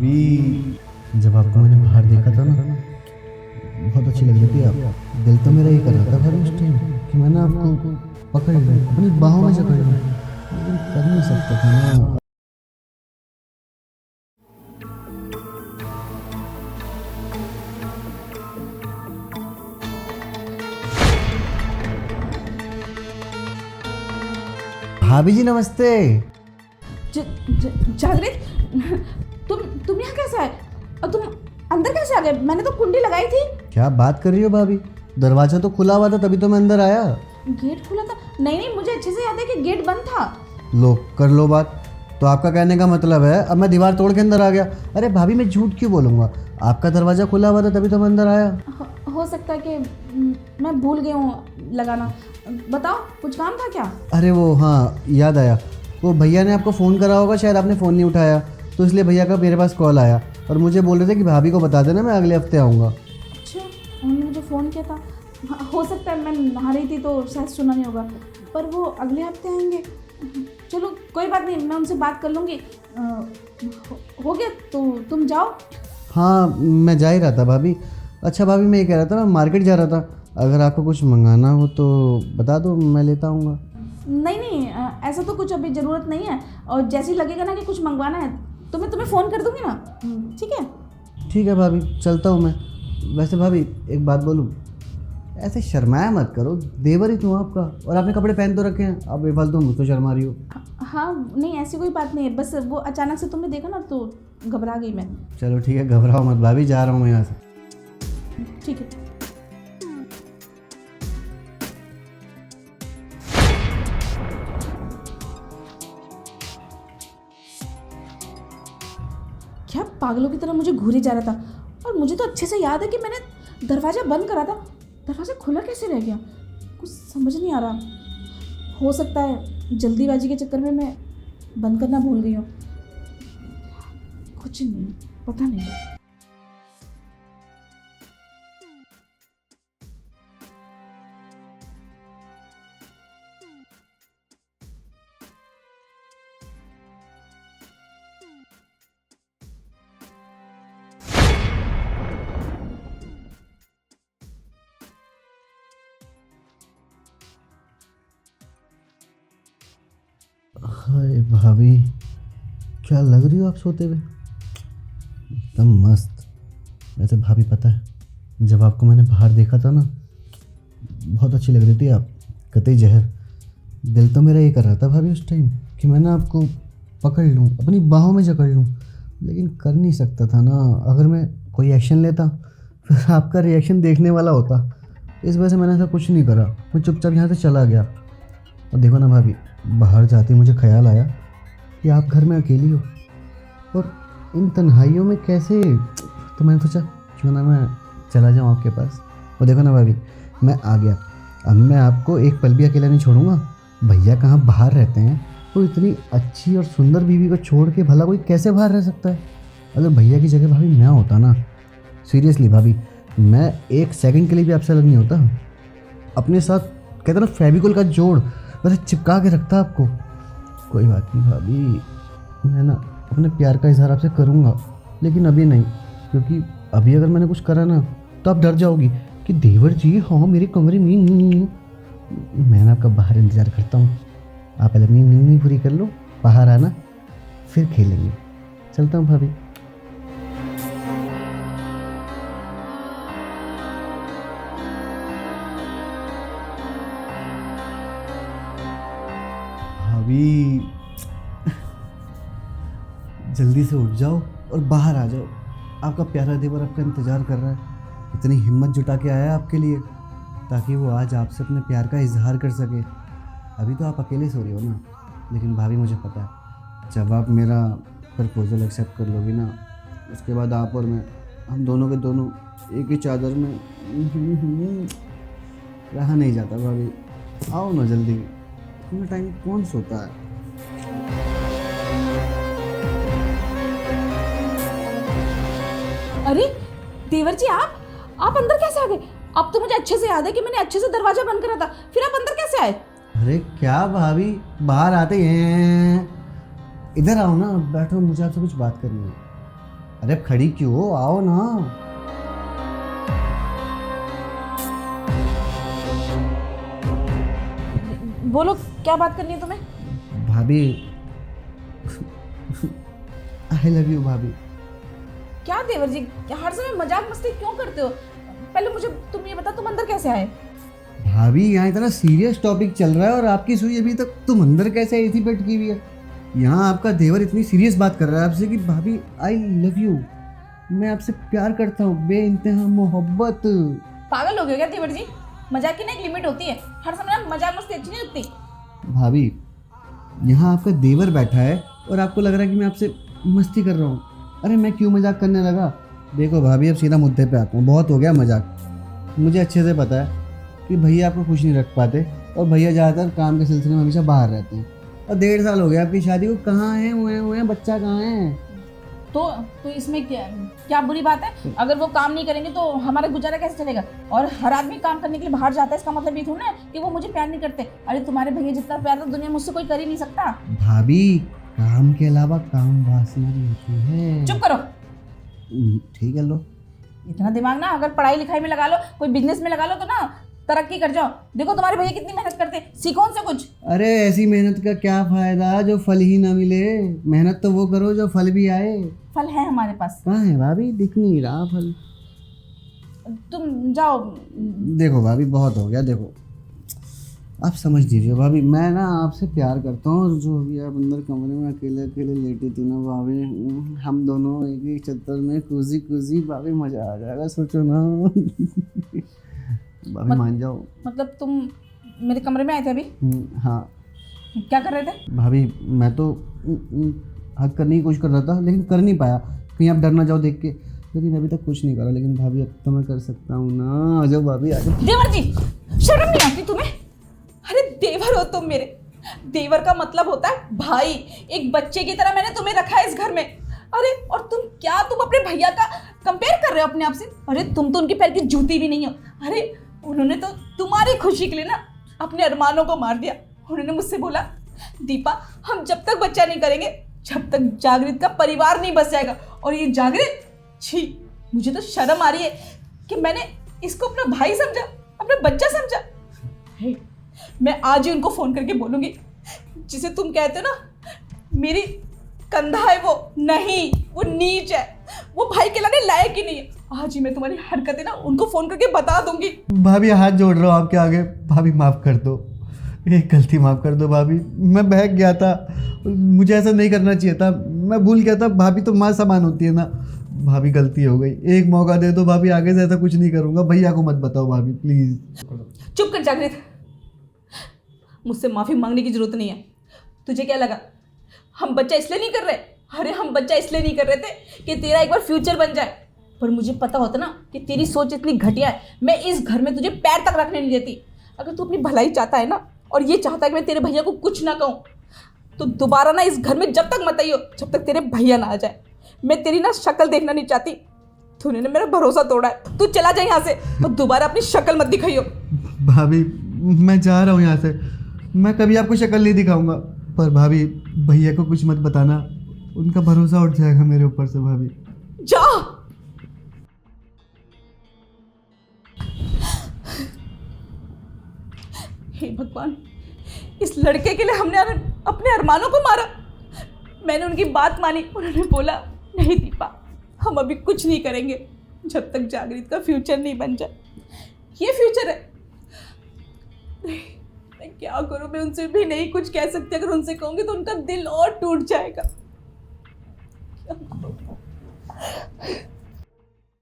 भाभी, जब आपको मैंने बाहर देखा था ना, बहुत अच्छी लग रही थी आप। दिल तो मेरा ये कर रहा था भाभी उस टाइम कि मैं ना आपको पकड़ लूँ, अपनी बाहों में जकड़ लूँ, लेकिन कर नहीं सकता था ना। भाभी जी नमस्ते। जागृत, तुम यहाँ कैसे आए और तुम अंदर कैसे आ गए? मैंने तो कुंडी लगाई थी। क्या बात कर रही हो भाभी, दरवाजा तो खुला हुआ था तभी तो मैं अंदर आया। गेट खुला था? नहीं, मुझे अच्छे से याद है कि गेट बंद था। लो कर लो बात। तो आपका कहने का मतलब है अब मैं दीवार तोड़ के अंदर आ गया? अरे भाभी मैं झूठ क्यों बोलूँगा, आपका दरवाजा खुला हुआ था तभी तो मैं अंदर आया। हो सकता है कि मैं भूल गई हूँ लगाना। बताओ, कुछ काम था क्या? अरे वो हाँ याद आया, वो भैया ने आपको फ़ोन करा होगा, शायद आपने फ़ोन नहीं उठाया, तो इसलिए भैया का मेरे पास कॉल आया और मुझे बोल रहे थे कि भाभी को बता देना मैं अगले हफ्ते आऊँगा। अच्छा, उन्होंने मुझे फ़ोन किया था। हो सकता है मैं नहा रही थी तो शायद सुना नहीं होगा, पर वो अगले हफ्ते आएंगे। चलो कोई बात नहीं, मैं उनसे बात कर लूँगी। हो गया तो तुम जाओ। हाँ मैं जा ही रहा था भाभी। अच्छा भाभी मैं ये कह रहा था, मैं मार्केट जा रहा था, अगर आपको कुछ मंगाना हो तो बता दो, मैं लेता आऊँगा। नहीं, ऐसा तो कुछ अभी ज़रूरत नहीं है, और जैसे ही लगेगा ना कि कुछ मंगवाना है तो मैं तुम्हें फ़ोन कर दूँगी ना। ठीक है? ठीक है भाभी, चलता हूँ मैं। वैसे भाभी एक बात बोलूँ, ऐसे शर्माया मत करो, देवर ही तो आपका, और आपने कपड़े पहन तो रखे हैं, आप बेफालतू मुझको शर्मा रही हो। हाँ, नहीं ऐसी कोई बात नहीं है, बस वो अचानक से तुमने देखा ना तो घबरा गई मैं। चलो ठीक है, घबराओ मत भाभी, जा रहा हूँ मैं यहाँ से। ठीक है। क्या पागलों की तरह मुझे घूरे जा रहा था, और मुझे तो अच्छे से याद है कि मैंने दरवाज़ा बंद करा था। दरवाज़ा खुला कैसे रह गया, कुछ समझ नहीं आ रहा। हो सकता है जल्दीबाजी के चक्कर में मैं बंद करना भूल गई हूँ। कुछ नहीं, पता नहीं। हाय भाभी, क्या लग रही हो आप सोते हुए, एकदम मस्त। वैसे भाभी पता है, जब आपको मैंने बाहर देखा था ना, बहुत अच्छी लग रही थी आप, कतई जहर। दिल तो मेरा ये कर रहा था भाभी उस टाइम कि मैं ना आपको पकड़ लूँ, अपनी बाहों में जकड़ लूँ, लेकिन कर नहीं सकता था ना। अगर मैं कोई एक्शन लेता फिर आपका रिएक्शन देखने वाला होता, इस वजह से मैंने ऐसा कुछ नहीं करा, मैं चुपचाप यहाँ से चला गया। और देखो ना भाभी, बाहर जाते मुझे ख्याल आया कि आप घर में अकेली हो और इन तन्हाइयों में कैसे, तो मैंने सोचा क्यों ना मैं चला जाऊँ आपके पास। और देखो ना भाभी, मैं आ गया। अब मैं आपको एक पल भी अकेला नहीं छोड़ूंगा। भैया कहाँ बाहर रहते हैं, तो इतनी अच्छी और सुंदर बीवी को छोड़ के भला कोई कैसे बाहर रह सकता है। अगर भैया की जगह भाभी मैं होता ना, सीरियसली भाभी, मैं एक सेकंड के लिए भी आपसे अलग नहीं होता। अपने साथ कहते ना फेविकोल का जोड़ वैसे चिपका के रखता आपको। कोई बात नहीं भाभी, मैं ना अपने प्यार का इजहार आपसे करूँगा, लेकिन अभी नहीं, क्योंकि अभी अगर मैंने कुछ करा ना तो आप डर जाओगी कि देवर जी हाँ मेरे कमरे में। मैं ना आपका बाहर इंतज़ार करता हूँ, आप पहले अपनी नींद पूरी कर लो, बाहर आना, फिर खेलेंगे। चलता हूँ भाभी। भाभी जल्दी से उठ जाओ और बाहर आ जाओ, आपका प्यारा देवर आपका इंतज़ार कर रहा है। इतनी हिम्मत जुटा के आया है आपके लिए ताकि वो आज आपसे अपने प्यार का इजहार कर सके। अभी तो आप अकेले सो रही हो ना, लेकिन भाभी मुझे पता है जब आप मेरा प्रपोज़ल एक्सेप्ट कर लोगी ना, उसके बाद आप और मैं, हम दोनों के दोनों एक ही चादर में रहा नहीं जाता। भाभी आओ ना जल्दी, इतना टाइम कौन सोता है। अरे देवर जी, आप अंदर कैसे आ गए? अब तो मुझे अच्छे से याद है कि मैंने अच्छे से दरवाजा बंद करा था, फिर आप अंदर कैसे आए? अरे क्या भाभी, बाहर आते हैं, इधर आओ ना, बैठो, मुझे आपसे कुछ बात करनी है। अरे खड़ी क्यों हो, आओ ना। बोलो क्या बात करनी है तुम्हें? भाभी आई लव यू भाभी। क्या देवर जी, हर समय मजाक मस्ती क्यों करते हो? पहले मुझे तुम ये बता, तुम अंदर कैसे आए? भाभी यहाँ इतना सीरियस टॉपिक चल रहा है और आपकी सुई अभी तक तुम अंदर कैसे आई थी पटकी हुई है। यहाँ आपका देवर इतनी सीरियस बात कर रहा है आपसे कि भाभी आई लव यू, मैं आपसे प्यार करता हूँ, बेइंतहा मोहब्बत। पागल हो गए क्या देवर जी? मजाक की ना एक लिमिट होती है, हर समय ना मजाक मस्ती अच्छी नहीं लगती। भाभी यहाँ आपका देवर बैठा है और आपको लग रहा है कि मैं आपसे मस्ती कर रहा हूँ। अरे मैं क्यों मजाक करने लगा? देखो भाभी अब सीधा मुद्दे पे आता हूँ, बहुत हो गया मजाक। मुझे अच्छे से पता है कि भैया आपको खुश नहीं रख पाते और भैया ज़्यादातर काम के सिलसिले में हमेशा बाहर रहते हैं। और 1.5 साल हो गया आपकी शादी को, कहाँ हैं हुए हैं, बच्चा कहाँ है? तो इसमें क्या बुरी बात है? अगर वो काम नहीं करेंगे तो हमारा गुजारा कैसे चलेगा? और हर आदमी काम करने के लिए बाहर जाता है, इसका मतलब ये थोड़ा ना कि वो मुझे प्यार नहीं करते। अरे तुम्हारे भैया जितना प्यार तो दुनिया मुझसे कोई कर ही नहीं सकता। भाभी काम के अलावा काम वासना भी होती है। चुप करो। ठीक है लो। इतना दिमाग ना अगर पढ़ाई लिखाई में लगा लो, कोई बिजनेस में लगा लो तो ना तरक्की कर जाओ। देखो तुम्हारे भैया कितनी मेहनत करते हैं, सीखो उनसे कुछ। अरे ऐसी मेहनत का क्या फायदा जो फल ही ना मिले। मेहनत तो वो करो जो फल भी आए। फल है हमारे पास। कहाँ है भाभी? दिख नहीं रहा फल। तुम जाओ। देखो भाभी बहुत हो गया, देखो आप समझ दीजिए भाभी, मैं ना आपसे प्यार करता हूँ और जो अभी आप अंदर कमरे में अकेले अकेले लेटी थी ना भाभी, हम दोनों एक ही छत्तर में कुजी कुजी, भाभी मजा आ जाएगा, सोचो ना। भाभी मान जाओ। मतलब तुम मेरे कमरे में आए थे अभी? हाँ। क्या कर रहे थे? भाभी मैं तो हक करने की कोशिश कर रहा था लेकिन कर नहीं पाया, कहीं आप डर ना जाओ देख के, लेकिन अभी तक कुछ नहीं करा। लेकिन भाभी अब तो मैं कर सकता हूँ ना। आ जाओ भाभी आ जाओ। देवर जी शर्म नहीं आती तुम्हें? अरे देवर हो तुम मेरे। देवर का मतलब होता है भाई। एक बच्चे की तरह मैंने तुम्हें रखा है इस घर में। अरे और तुम अपने भैया का कंपेयर कर रहे हो अपने आप से? अरे तुम तो उनके पैर की जूती भी नहीं हो। अरे उन्होंने तो तुम्हारी खुशी के लिए ना अपने अरमानों को मार दिया। उन्होंने मुझसे बोला दीपा हम जब तक बच्चा नहीं करेंगे जब तक जागृत का परिवार नहीं बस जाएगा। और ये जागृत, छी मुझे तो शर्म आ रही है कि मैंने इसको अपना भाई समझा, अपना बच्चा समझा। हे, मैं आज ही उनको फोन करके बोलूंगी, जिसे तुम कहते हो ना मेरी कंधा है, वो नहीं, वो नीच है, वो भाई कहलाने लायक ही नहीं है। आज ही मैं तुम्हारी हरकतें ना उनको फोन करके बता दूंगी। भाभी हाथ जोड़ रहा हूँ आपके आगे, भाभी माफ़ कर दो, एक गलती माफ़ कर दो भाभी। मैं बहक गया था, मुझे ऐसा नहीं करना चाहिए था, मैं भूल गया था। भाभी तो माँ समान होती है ना। भाभी गलती हो गई, एक मौका दे दो भाभी, आगे से ऐसा कुछ नहीं करूँगा। भैया को मत बताओ भाभी प्लीज़। चुप कर जागृत, मुझसे माफ़ी मांगने की जरूरत नहीं है। तुझे क्या लगा हम बच्चा इसलिए नहीं कर रहे? अरे हम बच्चा इसलिए नहीं कर रहे थे कि तेरा एक बार फ्यूचर बन जाए। पर मुझे पता होता ना कि तेरी सोच इतनी घटिया है, मैं इस घर में तुझे पैर तक रखने नहीं देती। अगर तू अपनी भलाई चाहता है ना और ये चाहता है कि मैं तेरे भैया को कुछ ना कहूँ, तो दोबारा ना इस घर में जब तक मत आइयो जब तक तेरे भैया ना आ जाए। मैं तेरी ना शक्ल देखना नहीं चाहती। तूने ना मेरा भरोसा तोड़ा है, तू चला जाए यहाँ से और दोबारा अपनी शक्ल मत दिखाइयो। भाभी मैं जा रहा हूँ यहाँ से, मैं कभी आपको शक्ल नहीं दिखाऊंगा। पर भाभी भैया को कुछ मत बताना, उनका भरोसा उठ जाएगा मेरे ऊपर से। भाभी जा। हे भगवान, इस लड़के के लिए हमने अपने अरमानों को मारा। मैंने उनकी बात मानी, उन्होंने बोला नहीं दीपा हम अभी कुछ नहीं करेंगे जब तक जागृत का फ्यूचर नहीं बन जाए। ये फ्यूचर है। मैं क्या करूं? मैं उनसे भी नहीं कुछ कह सकती। अगर उनसे कहूंगी तो उनका दिल और टूट जाएगा।